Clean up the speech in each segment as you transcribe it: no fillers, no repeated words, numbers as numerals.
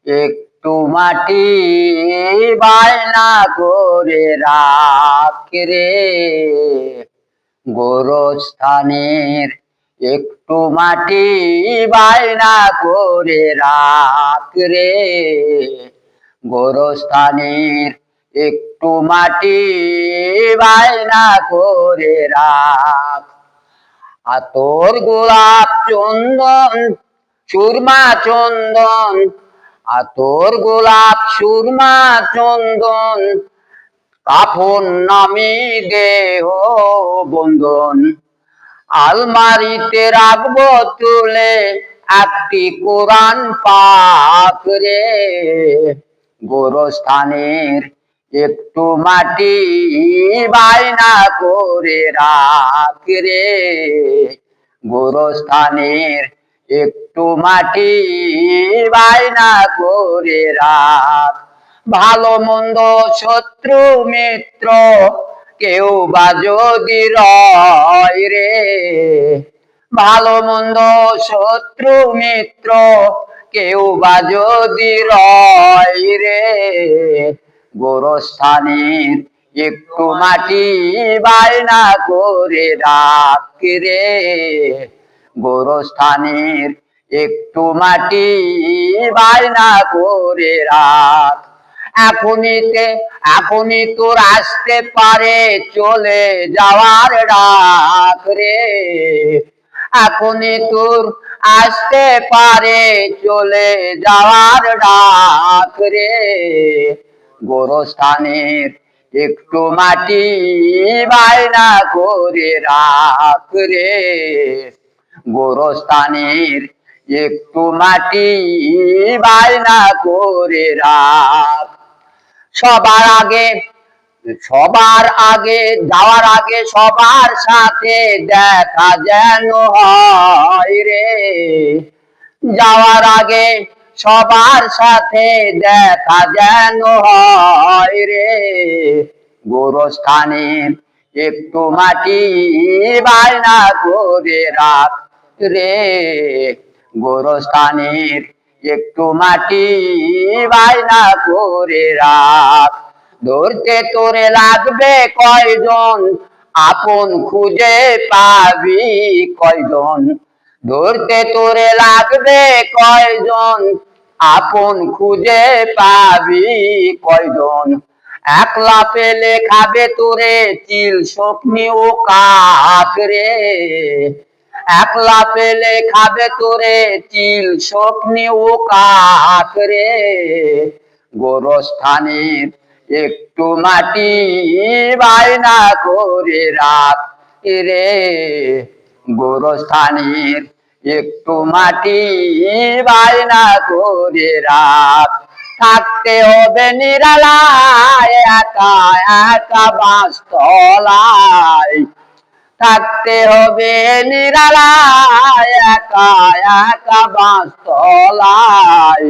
একটু মাটি বায়না করে রাখ রে গোরস্থানের, একটু মাটি বায়না করে রাখ রে গোরস্থানের, একটু মাটি বায়না করে রাখ। আতর গোলাপ চন্দন সুরমা চন্দন, আতর গোলাপ সুরমা চন্দন, কাফন নামি দেহ বন্ধন, আলমারিতে রাখবো তুলে একটি কোরআন পাক রে গোরস্থানের, একটু মাটি বায়না করে রাখ রে গোরস্থানের, একটু মাটি বায়না করে রাখ। ভালো মন্দ শত্রু মিত্র কেউ বা যদি রয় রে, ভালো মন্দ শত্রু মিত্র কেউ বা যদি রয় রে গোরস্থানের, একটু মাটি বায়না করে রাখ রে গোরস্থানের, একটু মাটি বায়না করে রাখ। এখনই তোর আসতে পারে চলে যাওয়ার ডাক রে, এখনই তোর আসতে পারে চলে যাওয়ার ডাক রে গোরস্থানের, একটু মাটি বায়না করে রাখ রে গোরস্থানের, একটু মাটি বায়না করে রাখ। সবার আগে যাওয়ার আগে সবার সাথে দেখা যেন হয় রে, যাওয়ার আগে সবার সাথে দেখা যেন হয় রে গোরস্থানের, একটু মাটি বায়না করে রাখ রে গোরস্থানের, একটু মাটি বায়না করে রাখ। ধরতে তোরে লাগবে কয়জন আপন খুঁজে পাবি কয়জন, ধরতে তোরে লাগবে কয়জন আপন খুঁজে পাবি কয়জন, একলা পেলে খাবে তোরে চিল শকুনি ও কাক রে, একলা পেলে খাবে তোরে চিল শকুনি ও কাক রে গোরস্থানের, একটু মাটি বায়না করে রাখ রে গোরস্থানের, একটু মাটি বায়না করে রাখ। থাকতে হবে নিরালায় একা একা বাঁশতলায়, থাকতে হবে নিরালায় একা একা বাঁশতলায়,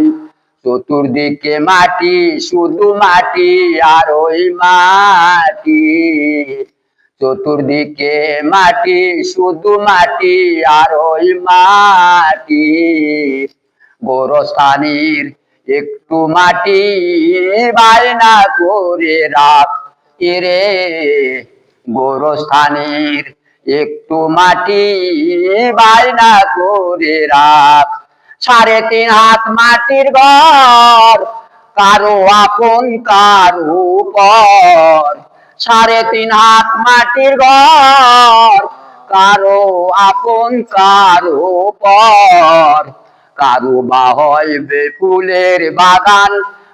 চতুর্দিকে মাটি শুধু মাটি আর ওই মাটি, চতুর্দিকে মাটি শুধু মাটি আর ওই মাটি গোরস্থানের, একটু মাটি বায়না করে রাখ রে গোরস্থানের, একটু মাটি বায়না করে রাখ। 3.5 হাত মাটির ঘর কারো আপন কারো পর, 3.5 হাত মাটির ঘর কারো আপন কারো পর, কারো বা হইবে ফুলের বাগান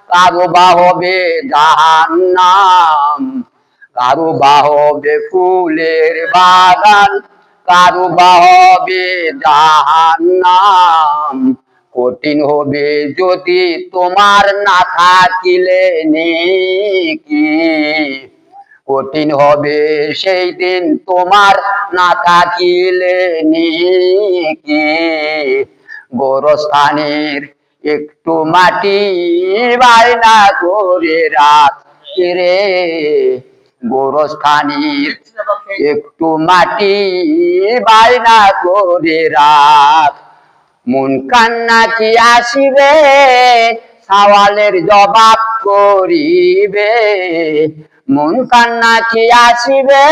কারো বা হবে জাহান্নাম, কারো বা হবে ফুলের বাগান কারো বা হবে জাহান্নাম। কঠিন হবে যদি তোমার না থাকিলে নেকি, কঠিন হবে সেই দিন তোমার না থাকিলে নেকি গোরস্থানের, একটু মাটি বায়না করে রাখ রে গোরস্থানীর একটু মাটি বায়না করে রাখ। মন কান্না কি আসিবে, সওয়ালের জবাব করিবে। মন কান্না কি আসিবে,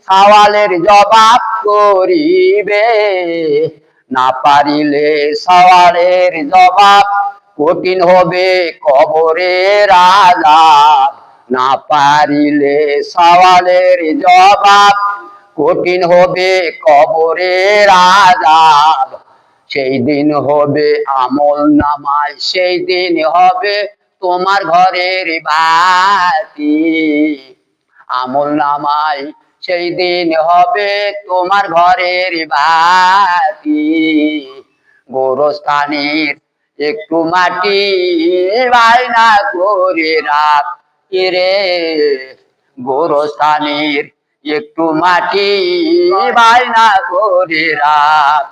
সওয়ালের জবাব করিবে। না পারিলে সওয়ালের জবাব কঠিন হবে কবরের আযাব। না পারিলে সওয়ালের জবাব কঠিন হবে কবরের আযাব। সেই দিন হবে আমল নামায়, সেই দিন হবে তোমার ঘরের বাতি। আমল নামায় সেই দিন হবে তোমার ঘরের বাতি। গোরস্থানের একটু মাটি বায়না করে রাখ রে। গোরস্থানের একটু মাটি বায়না করে রাখ।